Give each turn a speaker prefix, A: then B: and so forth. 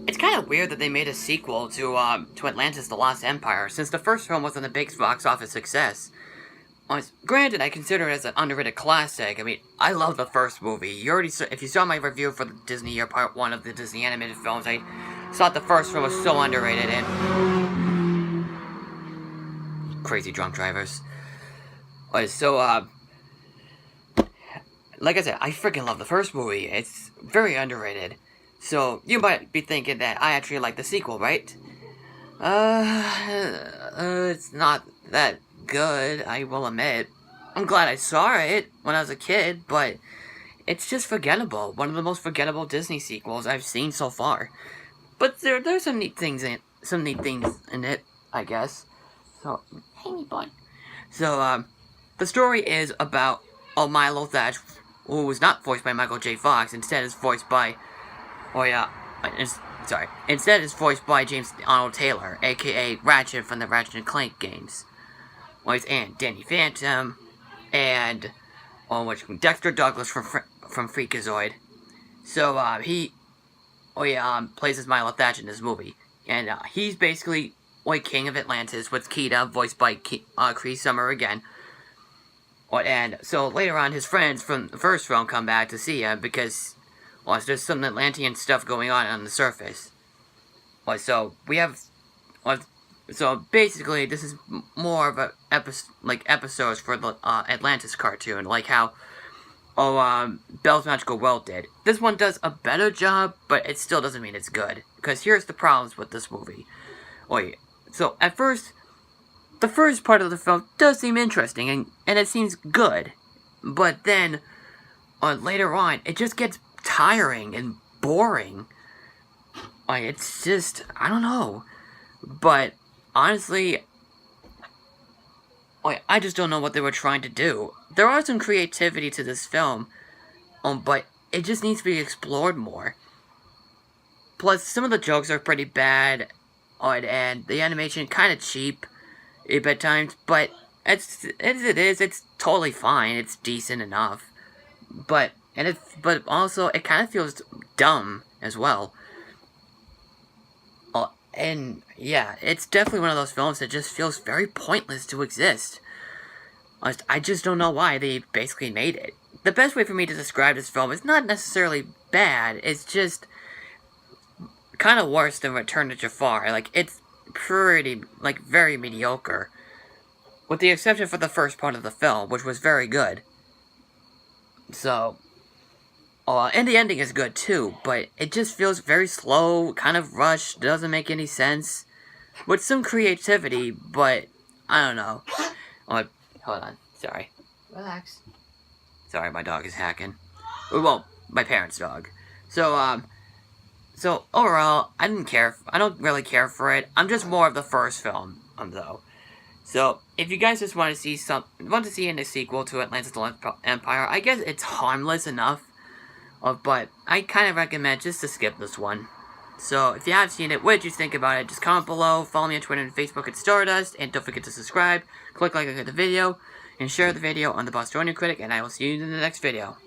A: It's kind of weird that they made a sequel to Atlantis: The Lost Empire, since the first film wasn't a big box office success. Granted, I consider it as an underrated classic. I mean, I love the first movie. You already saw, if you saw my review for the Disney Year Part 1 of the Disney animated films, I thought the first film was so underrated and... Crazy drunk drivers. So, like I said, I freaking love the first movie. It's very underrated. So, you might be thinking that I actually like the sequel, right? It's not that good, I will admit. I'm glad I saw it when I was a kid, but it's just forgettable. One of the most forgettable Disney sequels I've seen so far. But there's some neat things in it, I guess. So, hey me boy. So, the story is about Milo Thatch, who was not voiced by Michael J. Fox, instead is voiced by Instead it's voiced by James Arnold Taylor, aka Ratchet from the Ratchet & Clank games. And Danny Phantom, and Dexter Douglas from Freakazoid. So he plays as Milo Thatch in this movie, and he's basically King of Atlantis with Kida, voiced by Cree Summer again. And so later on, his friends from the first film come back to see him because there's some Atlantean stuff going on the surface. So we have. So basically, this is more of a episodes for the Atlantis cartoon, like how Belle's Magical World did. This one does a better job, but it still doesn't mean it's good. Because here's the problems with this movie. So at first, the first part of the film does seem interesting, and it seems good. But then, later on, it just gets tiring and boring. It's just, I don't know. But honestly, I just don't know what they were trying to do. There are some creativity to this film, but it just needs to be explored more. Plus, some of the jokes are pretty bad, and the animation kind of cheap at times, but it's totally fine. It's decent enough. But also, it kind of feels dumb as well. And yeah, it's definitely one of those films that just feels very pointless to exist. I just don't know why they basically made it. The best way for me to describe this film is not necessarily bad, it's just kind of worse than Return-DisneyYear. It's pretty, very mediocre. With the exception for the first part of the film, which was very good. So... and the ending is good too, but it just feels very slow, kind of rushed, doesn't make any sense. With some creativity, but I don't know. Hold on, sorry. Relax. Sorry, my dog is hacking. Well, my parents' dog. So overall, I don't really care for it. I'm just more of the first film, though. So, if you guys just want to see in a sequel to Atlantis: The Empire, I guess it's harmless enough. But I kind of recommend just to skip this one. So, if you have seen it, what did you think about it? Just comment below, follow me on Twitter and Facebook at Stardust, and don't forget to subscribe, click like on the video, and share the video on the Bostonian Critic, and I will see you in the next video.